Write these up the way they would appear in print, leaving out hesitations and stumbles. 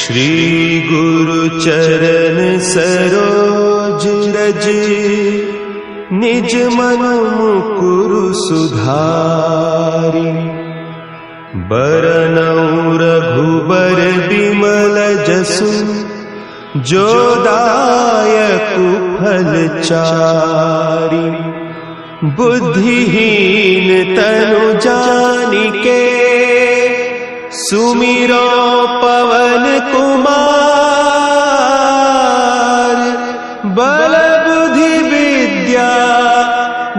श्री गुरु चरण सरोज रज, निज मन मुकुरु सुधारि। बरनउँ रघुबर बिमल जसु, जो दायकु फल चारि। बुद्धिहीन तनु जानिके, सुमिरो पवन कुमार। बल बुद्धि विद्या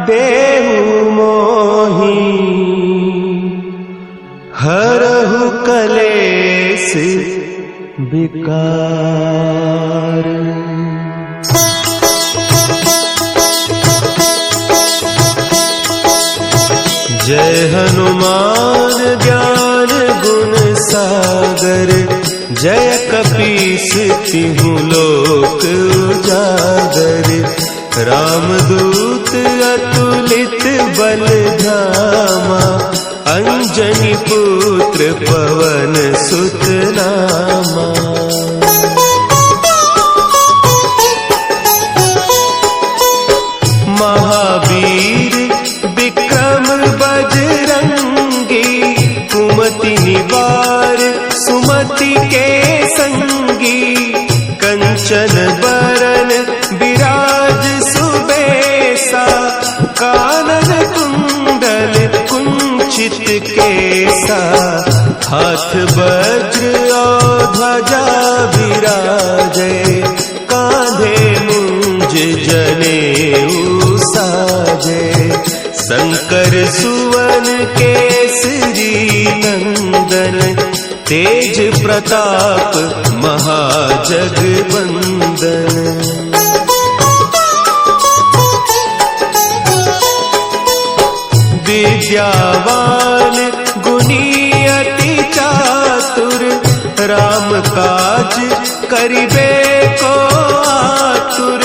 देहु मोहि, हरहु कलेस विकार। जय हनुमान ज्ञान गुण सागर, जय कपीस तिहु लोक उजागर। रामदूत अतुलित बल धामा, अंजनी पुत्र पवन सुत नामा। महावीर विक्रम बजरंगी, कुमति निवार सुमति के संगी। कंचन बरन विराज सुबेसा, कानन कुंडल कुंचित केसा। हाथ वज्र और ध्वजा विराजे, कांधे मुंज जनेऊ साजे। शंकर सुवन केसरी नंदन, तेज प्रताप महाजगवंदन। विद्यावान गुणी अति चातुर, राम काज करिबे को आतुर।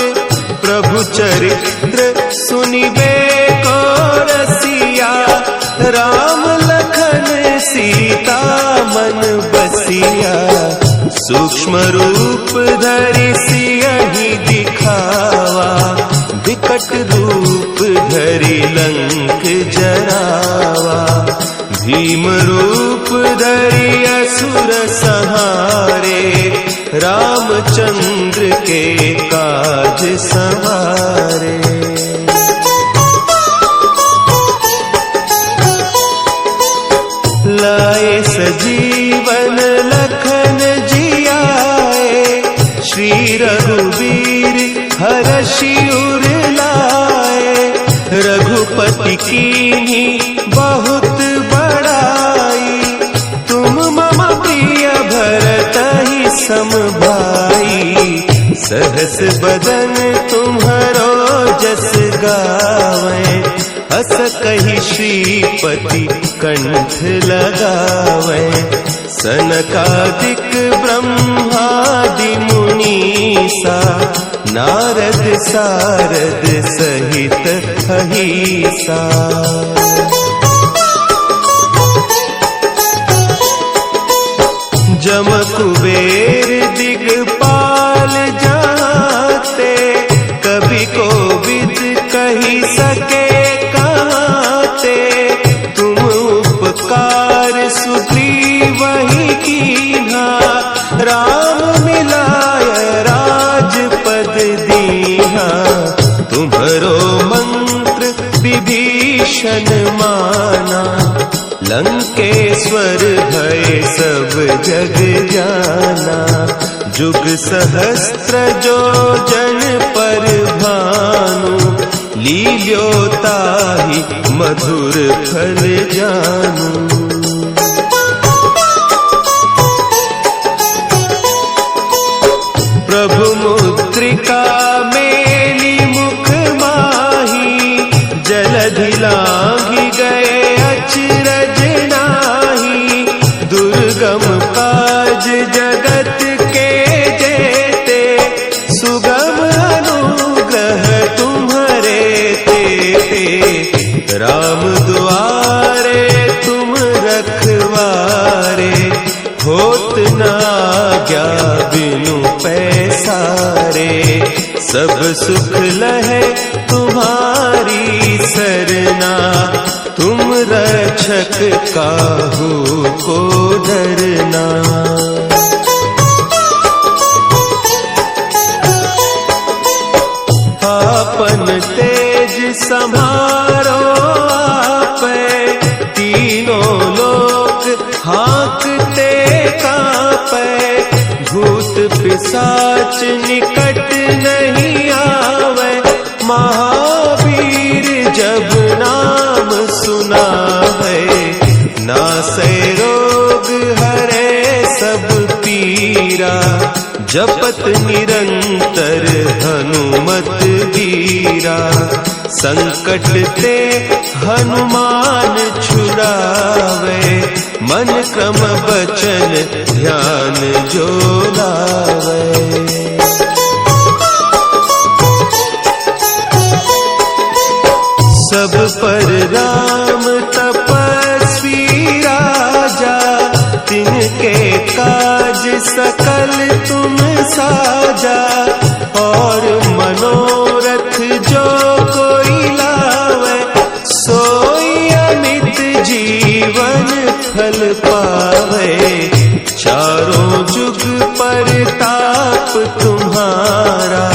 प्रभु चरित्र सुनिबे को रसिया, राम लखन सीता मन बसिया। सूक्ष्म रूप धरि सियहि दिखावा, विकट रूप धरि लंक जरावा। भीम रूप धरि असुर संहारे, रामचंद्र के काज सवारे। लाए सजीवन लखन जियाए, श्री रघुवीर हरषि उर लाए। रघुपति कीन्ही बहुत बड़ाई, तुम मम प्रिय भरतहि सम भाई। सहस बदन तुम्हरो जस गावें, हस कहि श्रीपति कंठ लगावें। सनकादिक ब्रह्मादि मुनीसा, नारद सारद सहित अहीसा। जम कुबेर दिगपाल जाते, कभी कोविद कही सके कहते। तुम उपकार सुग्रीवहि कीन्हा, राम मिलाय राजपद दीन्हा। तुम्हरो मंत्र विभीषण माना, लंकेश्वर भय सब जग जाना। जुग सहस्त्र जो जन पर भानु, लील्योताहि मधुर फल जानू। प्रभु मुद्रिका मेली मुख माही, जलधि लांघि गए अचरज नाही। दुर्गम काज जगत के जेते, सुगम अनुग्रह तुम्हरे तेते। राम दुआरे तुम रखवारे, हो होत न आज्ञा बिनु पैसारे। सब सुख लहे तुम्हारी सरना, तुम रक्षक काहू को डरना। आपन तेज सम्हारो आपै, तीनों लोक हाँकते कांपै। भूत पिशाच निकट नहीं आवे, महावीर जब नाम सुनावे। नासै रोग हरे सब पीरा, जपत निरंतर हनुमत वीरा। संकट ते हनुमान छुड़ावे, मन क्रम बचन ध्यान जो लावे। सब पर राम तपस्वी राजा, तिनके काज सकल तुम साजा। और मनोरथ जो कोई लावे, सोई अमित जीवन फल पावे। चारों जुग परताप तुम्हारा,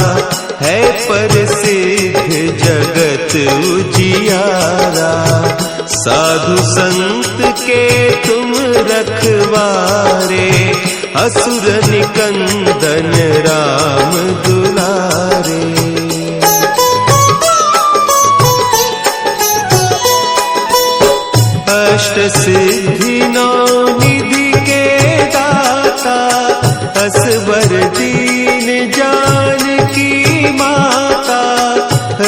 है प्रसिद्ध जगत उजियारा। साधु संत के तुम रखवारे, असुर निकंदन राम दुलारे। अष्ट सिद्धि नौ निधि के दाता, असवर दीन जानकी माता।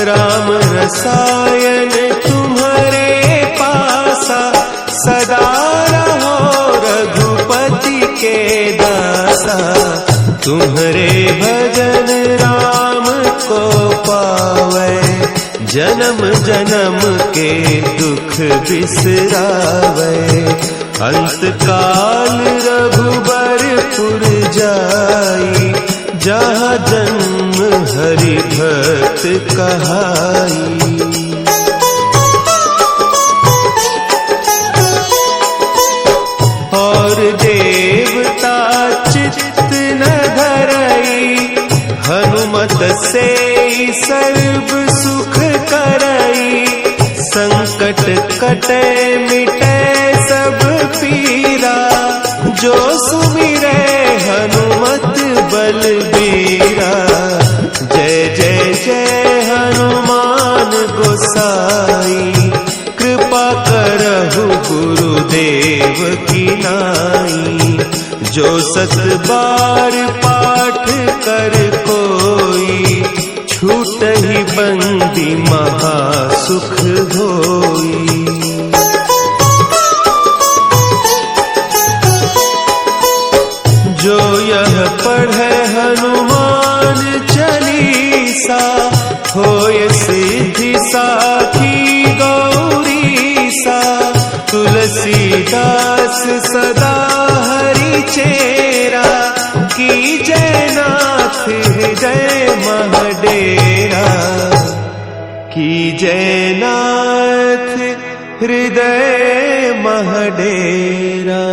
राम रसायन तुम्हारे पासा, सदा रहो रघुपति के दासा। तुम्हारे भजन राम को पावे, जन्म जन्म के दुख बिसरावे। अंत काल रघुबरपुर जाई, जहाँ जन्म हरि भक्त कहाई। और देवता चित्त न धरई, हनुमत से सर्व सुख करई। संकट कटे मिटे सब पीरा, जो सुमिरे हनुमत बलबीरा। जय जय जय हनुमान गोसाई, कृपा करहु गुरुदेव की नाई। जो सत बार पाठ कर कोई, छूटहि बंदी महा सुख होई। जो यह पढ़े हनुमान चालीसा, होय सिद्धि साखी गौरीसा। तुलसीदास सदा हरि चेरा, की जयनाथ हृदय महडेरा। की जयनाथ हृदय महडेरा।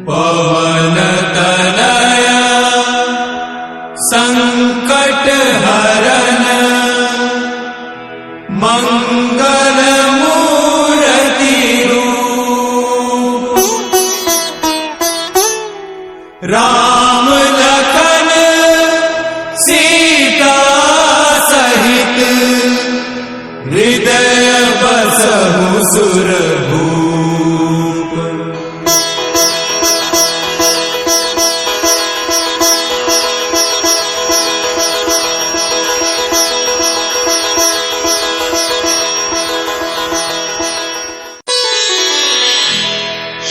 पवन तनया संकट हरन, मंगल मूर्ति रूप। राम लखन सीता सहित, हृदय बसहु सुरभूप।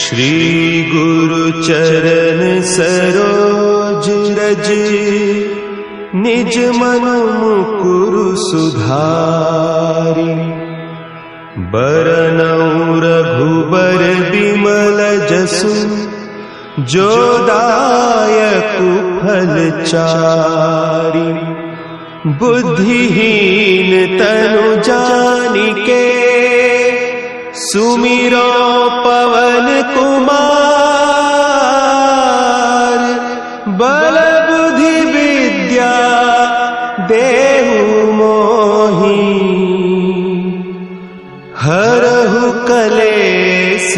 श्री गुरु चरण सरोज रज, निज मन मुकुरु सुधारि। बरनउँ रघुबर बिमल जसु, जो दायक फलचारी। बुद्धिहीन तनु जानिके सुमिरो पवन कुमार। बल बुद्धि विद्या देहु मोहि हरहु कलेस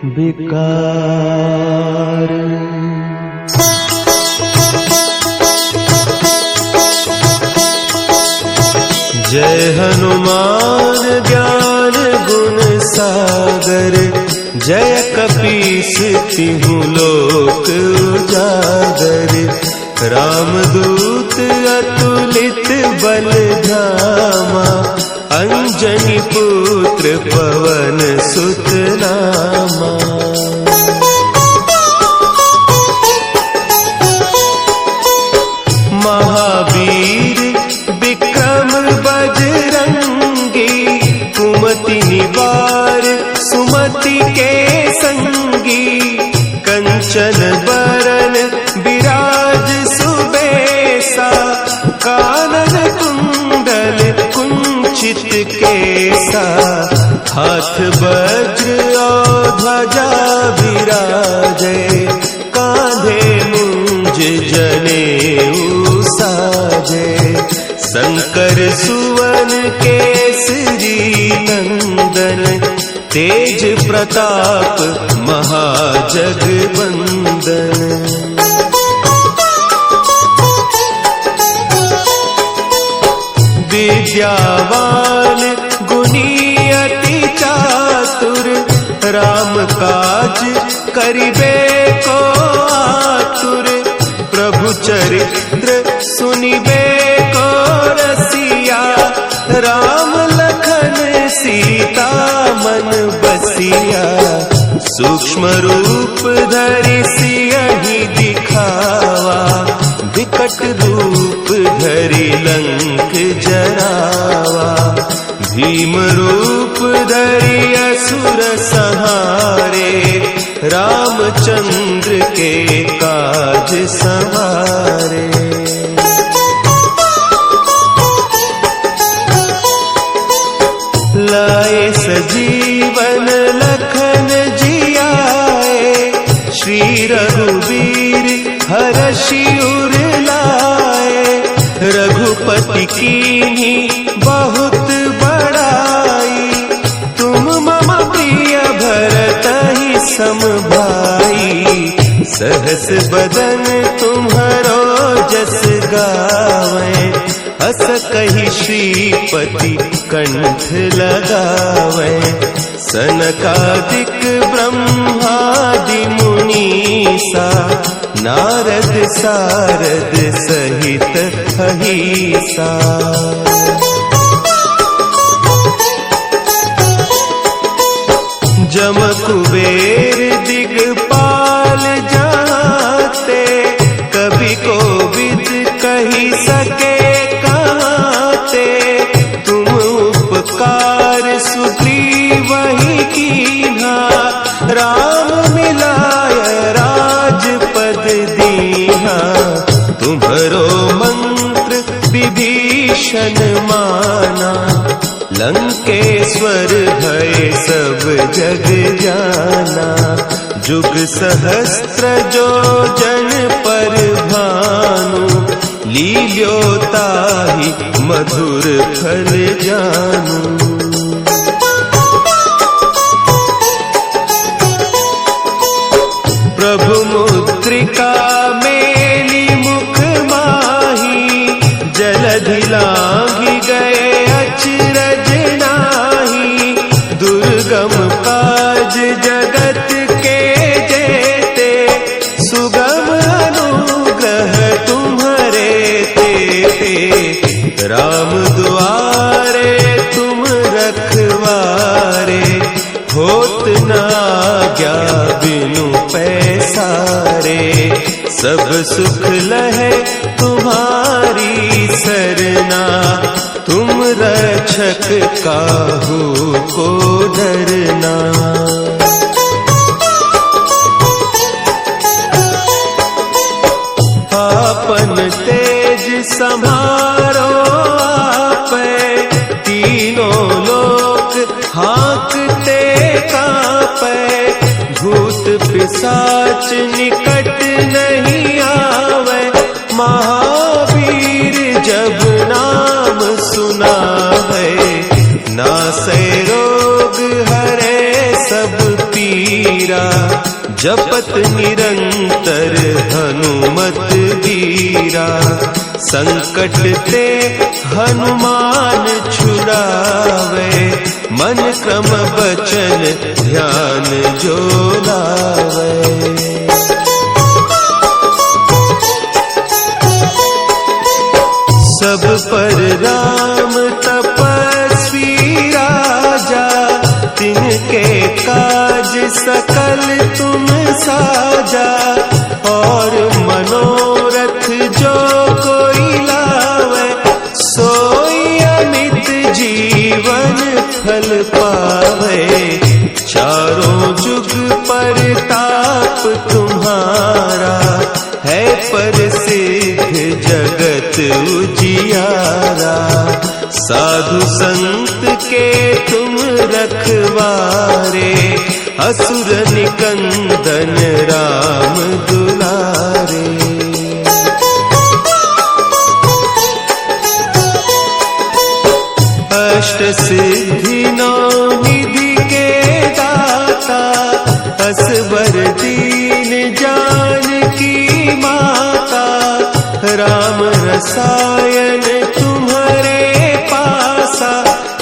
विकार। जय हनुमान ज्ञान गुण सागर। जय कपीस तिहु लोक उजागर। रामदूत अतुलित बल धामा। अंजनी पुत्र पवन सुत नामा। महावीर विक्रम बजरंगी। कुमति निवार सुमति के संगी। कंचन बरन विराज सुबेसा। कानन कुंडल कुंचित केसा। हाथ वज्र और ध्वजा विराजे। कांधे मुंज जनेऊ साजे। शंकर सुवन केसरी नंदन। तेज प्रताप महाजगवंदन। विद्यावान गुणी अति चातुर। राम काज करिबे को आतुर। प्रभु चरित्र सुनिबे को रसिया। राम लखन सीता मन बसिया। सूक्ष्म रूप धरि सियहि दिखावा। विकट रूप धरि लंक जरावा। भीम रूप धरि असुर संहारे। रामचंद्र के काज संवारे। लाए सजीवन लखन जियाए। श्री रघुवीर हरषि उर लाए। रघुपति कीन्ही बहुत बड़ाई। तुम मम प्रिय भरतहि सम भाई। सहस बदन तुम्हरो जस गावें। हस कहि श्रीपति कंठ लगावें। सनकादिक ब्रह्मादि मुनीसा। नारद सारद सहित अहीसा। जम कुबेर दिगपाल जाते। कभी कोविद कही सके कहते। तुम उपकार सुग्रीवहि कीन्हा। राम मिलाय राजपद दीन्हा। तुम्हरो मंत्र विभीषण माना। लंकेश्वर भय सब जग जाना। जुग सहस्त्र जो जन पर भानु। लील्योताहि मधुर फल जानू। प्रभु मुद्रिका मेली मुख माही। जलधि लांघि गए अचरज नाही। दुर्गम काज जगत के जेते। सुगम अनुग्रह तुम्हारे तेते। राम दुआरे तुम रखवारे। होत न आज्ञा बिनु पैसारे। सब सुख लहे तुम्हारी सरना। तुम रक्षक काहू को डरना। सम्हारो आपै, तीनों लोक हाँकते कांपै, भूत पिशाच निकट नहीं आवे, महावीर जब नाम सुनावे, नासै रोग हरे सब पीरा, जपत निरंतर हनुमत वीरा, संकट ते हनुमान छुड़ावे, मन क्रम बचन ध्यान जो लावे। सब पर राम तपस्वी राजा, तिनके काज सकल तुम साजा, और मनोरथ जो कोई लावे, सोई अमित जीवन फल पावे, चारों जुग परताप तुम्हारा, है प्रसिद्ध जगत उजियारा, साधु संत के तुम रखवारे, असुर निकंदन राम दुलारे। अष्ट सिद्धि नौ निधि के दाता, असवर दीन जानकी माता, राम रसायन तुम्हारे पासा,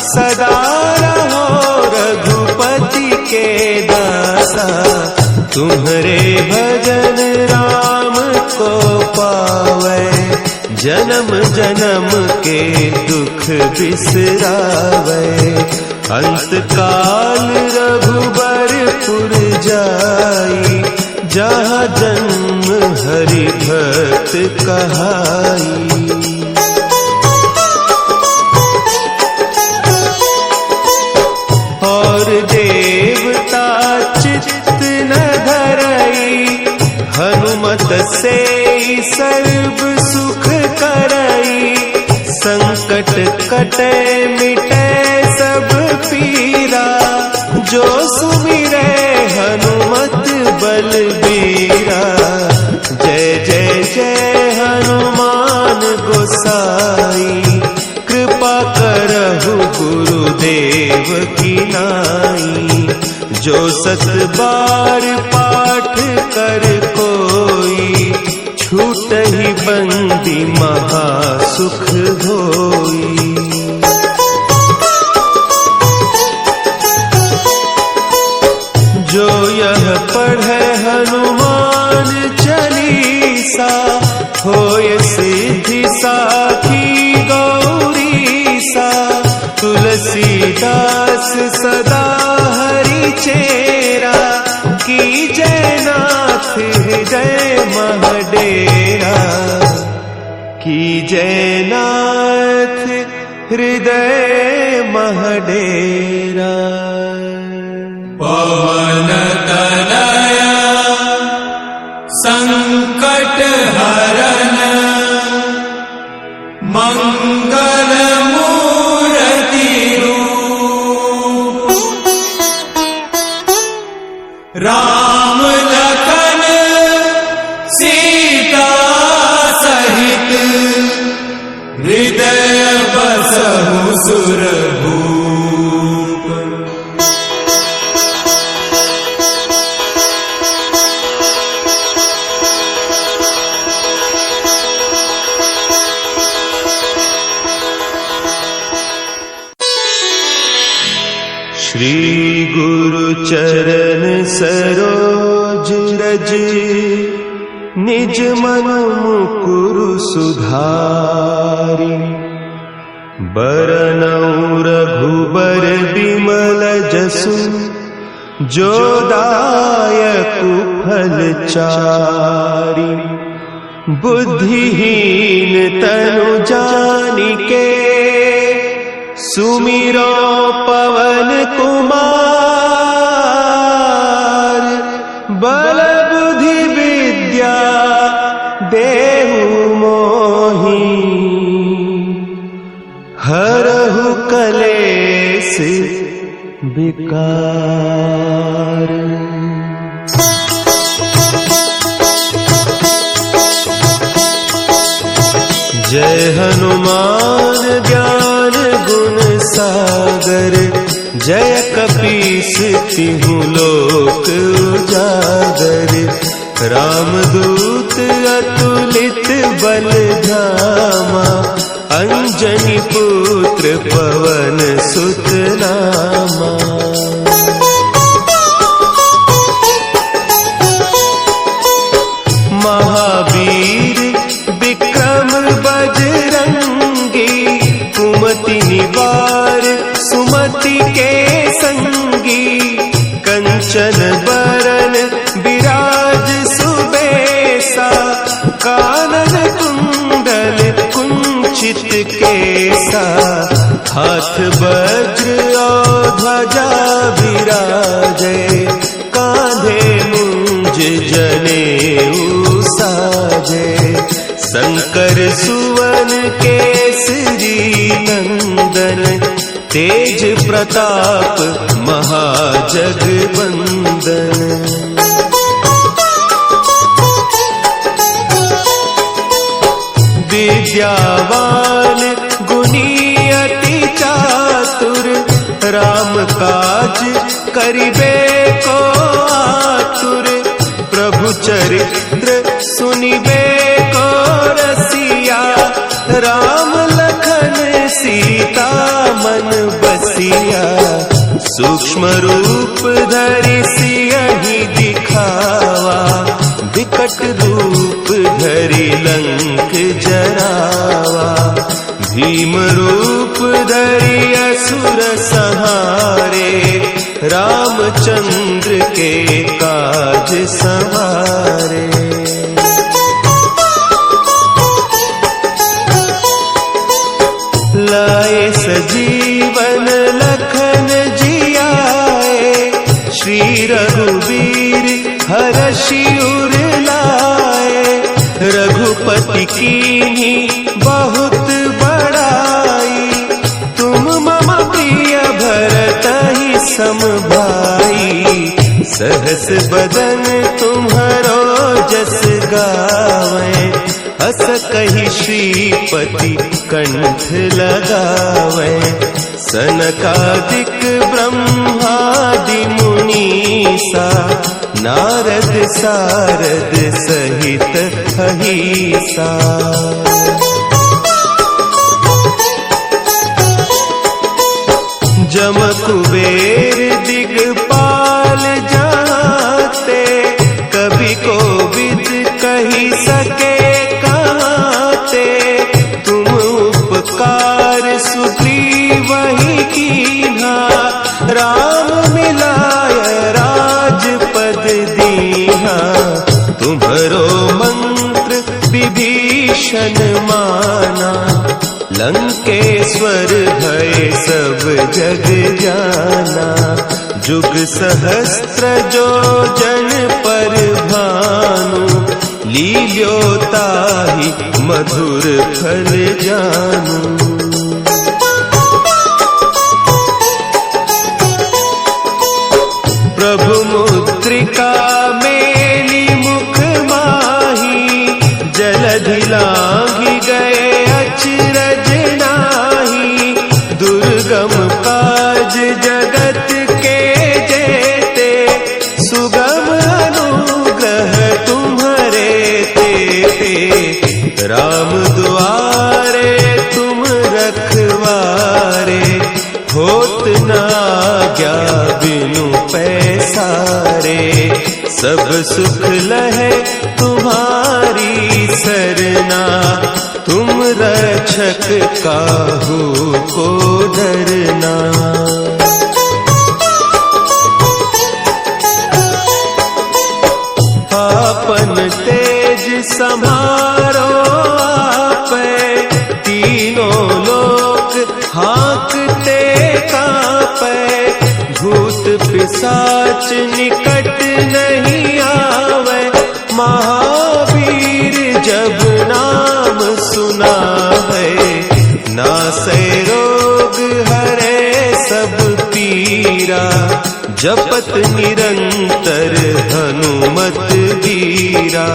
सदा रहो रघुपति के दासा, तुम्हारे भजन राम को पावे, जन्म जन्म के दुख बिसरावे, अंत काल रघुबरपुर जाई, जहाँ जन्म हरि भक्त कहाई। और देवता चित्त न धरई, हनुमत से सर्व सुख करई, संकट कटे मिटे सब पीरा, जो सुमिरे हनुमत बलबीरा, जय जय जय हनुमान गोसाई, कृपा करहु गुरुदेव की नाई, जो सत बार पाठ कर कोई, छूटहि बंदी महासुख होई। जो यह पढ़े हनुमान चालीसा, होय सिद्धि साखी गौरीसा, तुलसीदास सदा हरि चेरा, की जयनाथ हृदय महडेरा, की जयनाथ हृदय महडेरा। पवन तनया संकट हरन, मंगल मूर्ति रूप, राम लखन सीता सहित, हृदय बसहु सुरभूप। श्री गुरु चरण सरोज रज, निज मन मुकुरु सुधारि, बरनउँ रघुबर बिमल जसु, जो दायकु फल चारि, बुद्धिहीन तनु जानिके, सुमिरो पवन कुमार, बल बुद्धि विद्या देहु मोहि, विकार। जय हनुमान ज्ञान गुण सागर, जय कपीस तिहु लोक उजागर। रामदूत अतुलित बल धामा, अंजनी पुत्र पवन सुत नामा। महावीर विक्रम बजरंगी, कुमति निवार सुमति के संगी। कंचन बरन विराज सुबेसा, कानन कुंडल कुंचित केसा। हाथ वज्र और ध्वजा विराजे, कांधे मुंज जनेऊ साजे। शंकर सुवन केसरी नंदन, तेज प्रताप महाजगवंदन। विद्यावान गुणी अति चातुर, राम काज करिबे को आतुर। प्रभु चरित्र सुनिबे को रसिया, राम लखन सीता मन बसिया। सूक्ष्म रूप धरि सियहि दिखावा, विकट रूप धरि लंक जरावा। भीम रूप धरि असुर संहारे, रामचंद्र के काज सवारे। लाए सजीवन लखन जियाए, श्री रघुवीर हरषि उर लाए। रघुपति कीन्ही बहुत बड़ाई, तुम मम प्रिय भरतहि सम भाई। सहस बदन तुम्हरो जस गावें, हस कहि श्रीपति कंठ लगावें। सनकादिक ब्रह्मादि मुनीसा, नारद सारद सहित अहीसा। जम कुबेर दिगपाल जाते, कभी कोविद कही सके कहते। तुम उपकार सुग्रीवहि कीन्हा, राम मिलाय राजपद दीन्हा। तुम्हरो मंत्र विभीषण माना, लंकेश्वर भय सब जग जाना। जुग सहस्त्र जो जन पर भानु, लील्यो ताहि मधुर फल जानू। प्रभु मुद्रिका मेली मुख माही, जलधि लांघि गए अचरज नाही। दुर्गम काज जगत के जेते, सुगम अनुग्रह तुम्हारे तेते। राम दुआरे तुम रखवारे, होत न आज्ञा बिनु पैसारे। सब सुख लहे तुम्हारी सरना, तुम रक्षक काहू को डरना। आपन तेज समारो आपे, तीनों लोक हाँकते कापे। भूत पिशाच निकट नहीं आवे, महावीर जब नाम सुना है। नासै रोग हरे सब पीरा, जपत निरंतर हनुमत वीरा।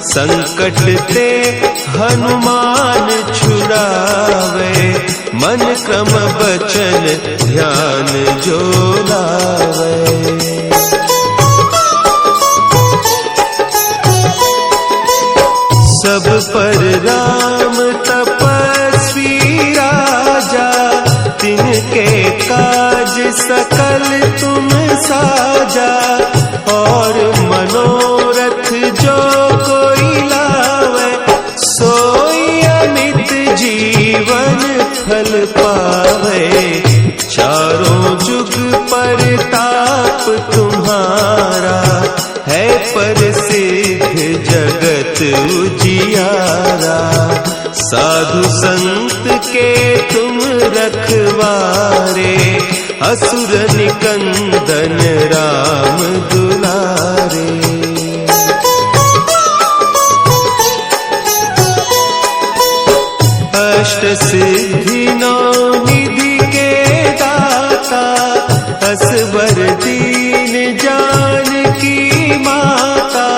संकट ते हनुमान छुड़ावे, मन क्रम बचन ध्यान जो लावे। सब पर राम तपस्वी राजा, तिनके काज सकल तुम साजा। और मनोरथ जो कोई लावे, सोई अमित जीवन फल पावे। चारों जुग परताप तुम्हारा, है प्रसिद्ध जगत उजियारा। साधु संत के तुम रखवारे, असुर निकंदन राम दुलारे। अष्ट सिद्धि नौ निधि के दाता, असवर दीन जानकी माता।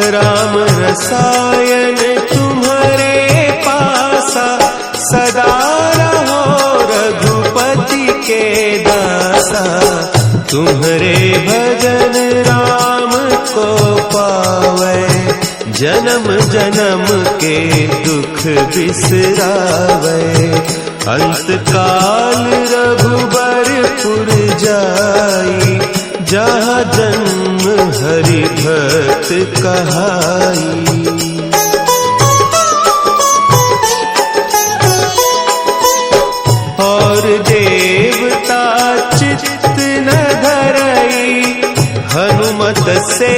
राम रसायन तुम्हारे पासा, सदा रहो रघुपति के दासा। तुम्हारे भजन राम को पावे, जन्म जन्म के दुख बिसरावे। अंत काल रघुबरपुर जाई, जहाँ जन्म हरि भक्त कहाई। और देवता चित्त न धरई, हनुमत से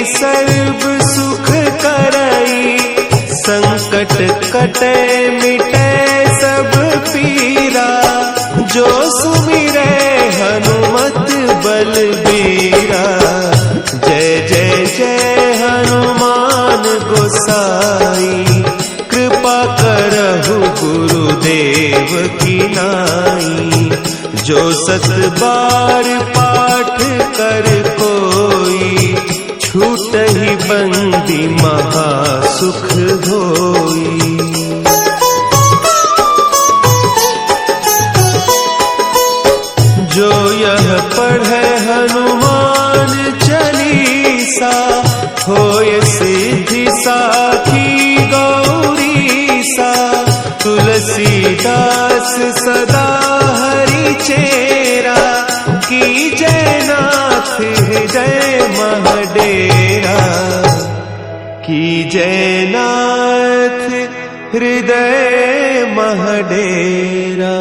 सर्व सुख करई। संकट कटे मिटे सब पीरा, जो सुमिरे हनुमत बलबीरा। जय जय जय हनुमान गोसाई, कृपा करहु गुरुदेव की नाई। जो सत बार पाठ कर कोई, छूटहि बंदी महा सुख होई। जो यह पढ़े हनुमान चालीसा, होय सिद्धि साखी गौरीसा। तुलसीदास सदा हरि चेरा, की जयनाथ हृदय महडेरा। की जयनाथ हृदय महडेरा।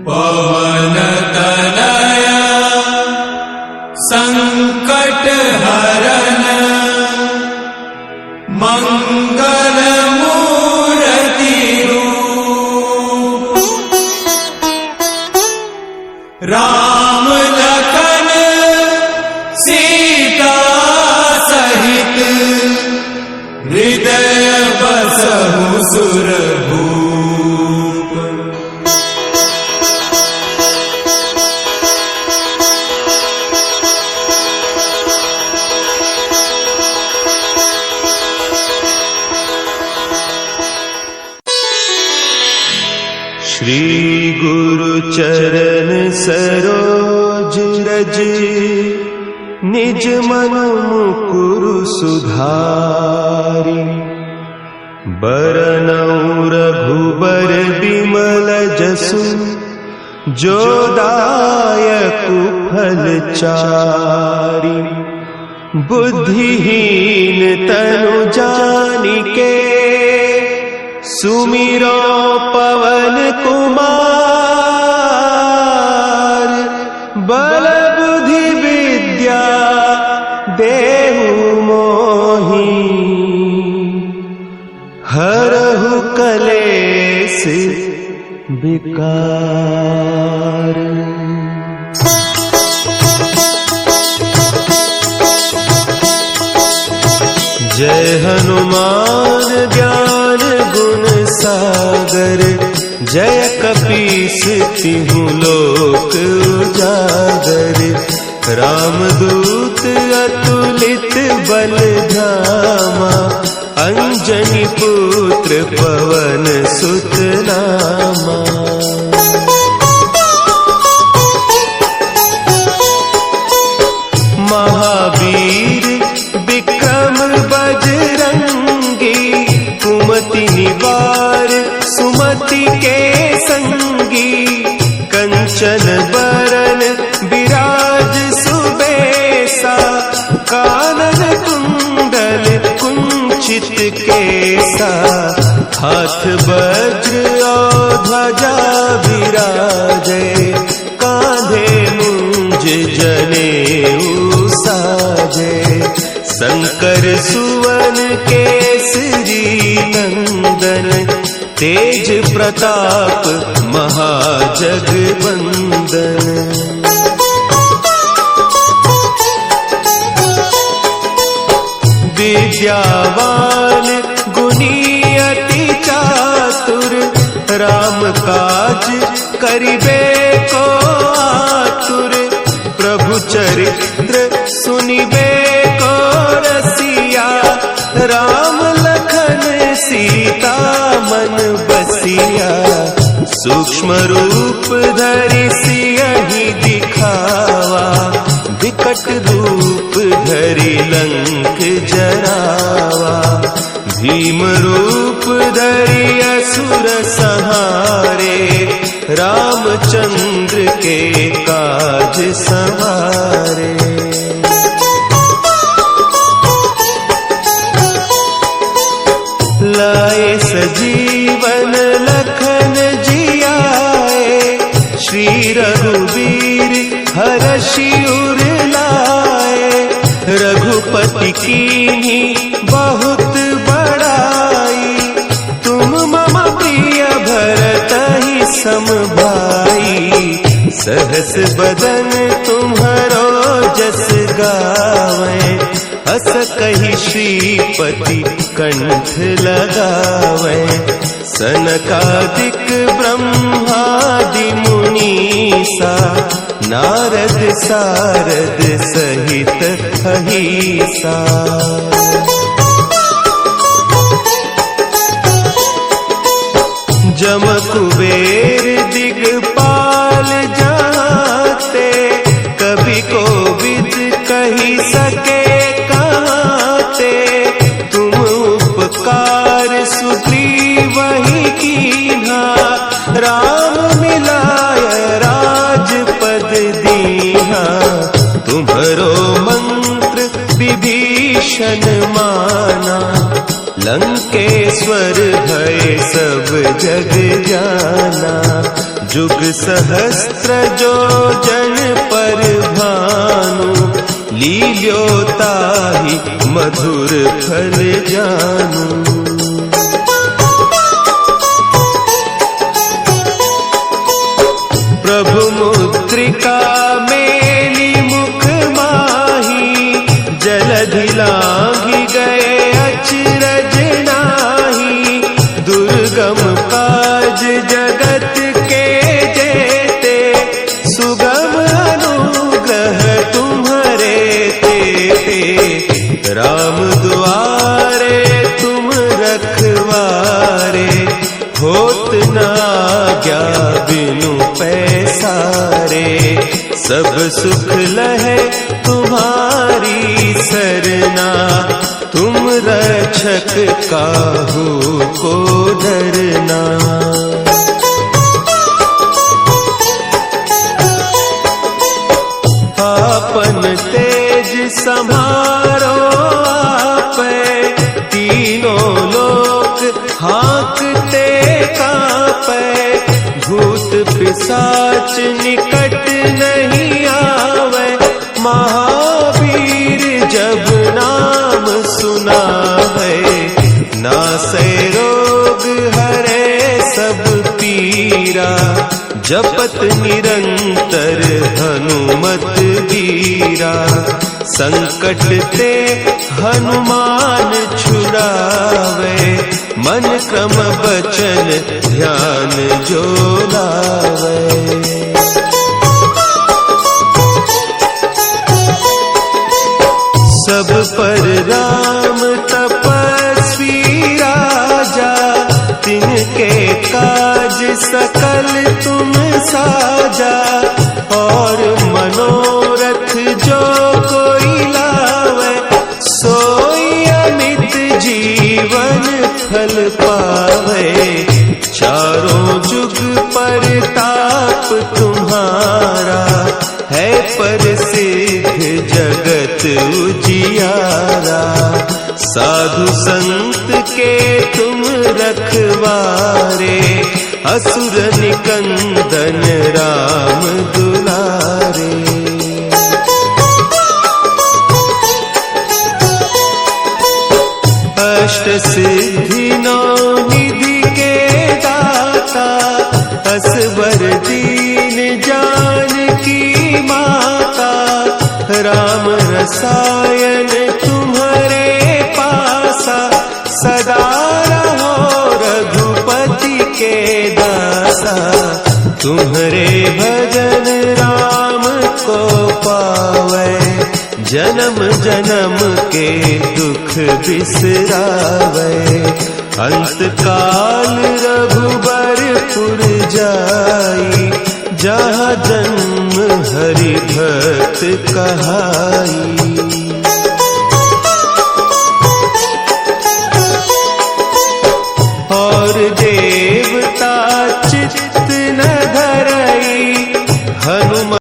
पवन तनया संकट हरन, मंगल मूर्ति रूप। राम लखन सीता सहित, हृदय बसहु सुरभूप। श्री गुरु चरण सरोज रज, निज मन मुकुरु सुधारि। बरनउँ रघुबर बिमल जसु, जो दायकु फल चारि। बुद्धिहीन तनु जानिके, सुमिरो पवन कुमार। बल बुद्धि विद्या देहु मोहि, हरहु कलेस विकार। जय हनुमान ज्ञान गुण सागर, जय कपीस तिहु लोक उजागर, रामदूत अतुलित बल धामा, अंजनी पुत्र पवन सुत नामा। महावीर विक्रम बजरंगी, कुमति निवार सुमति के संगी, कंचन बरन विराज सुबेसा, कानन कुंडल कुंचित केसा, हाथ वज्र और ध्वजा विराजे, कांधे मुंज जनेऊ साजे, शंकर सुवन केसरी नंदन, तेज प्रताप महाजगवंदन। विद्यावान गुणी अति चातुर, राम काज करिबे को आतुर, प्रभु चरित्र सुनिबे को रसिया, राम लखन सीता मन बसिया, सूक्ष्म रूप धरि सियहि दिखावा, विकट रूप धरि लंक जरावा, भीम रूप धरि असुर संहारे, रामचंद्र के काज संवारे। लाए सजीवन लखन जियाए, श्री रघुवीर हरषि उर लाए, रघुपति कीन्ही बहुत बड़ाई, तुम मम प्रिय भरतहि सम भाई, सहस बदन तुम्हरो जस गावे, हस कहि श्रीपति कंठ लगावे, सनकादिक ब्रह्मादि मुनीसा, नारद सारद सहित अहीसा। जम कुबेर दिगपाल जाते, कभी कोविद कही सके कहते, तुम उपकार सुग्रीवहि कीन्हा, राम मिलाय राजपद दीन्हा, तुम्हरो मंत्र विभीषण माना, लंकेश्वर भय सब जग जाना, जुग सहस्त्र जो जन पर भानु, लील्यो ताहि मधुर फल जानू। प्रभु मुद्रिका मेली मुख माही, जलधि लांघि गए अचरज नाही, दुर्गम काज जगत के जेते, सुगम अनुग्रह तुम्हारे तेते, राम दुआरे तुम रखवारे, होत न आज्ञा बिनु पैसारे, सब सुख लहे तुम्हारी सरना, तुम रक्षक काहू को डरना। आपन तेज संभारो आपे, तीनों लोक हाँकते कांपे, भूत पिशाच निकट नहीं आवे, महावीर जब नाम सुना है, नासै रोग हरे सब पीरा, जपत निरंतर हनुमत वीरा, संकट ते हनुमान छुड़ावे, मन क्रम बचन ध्यान जो लावे। सब पर राम तपस्वी राजा, तिनके काज सकल तुम साजा। और मनोरथ जो कोई लावे, सोई अमित जीवन फल पावे। चारों जुग परताप तुम्हारा, है प्रसिद्ध जगत उजियारा। साधु संत के तुम रखवारे, असुर निकंदन राम दुलारे। अष्ट सिद्धि नौ निधि के दाता, असवर दीन जानकी माता। राम रसायन तुम्हारे पासा, सदा रहो रघुपति के दासा। तुम्हारे भजन राम को पावे, जन्म जन्म के दुख बिसरावे। अंत काल रघुबरपुर जाई, जहाँ जन्म हरि भक्त कहाई।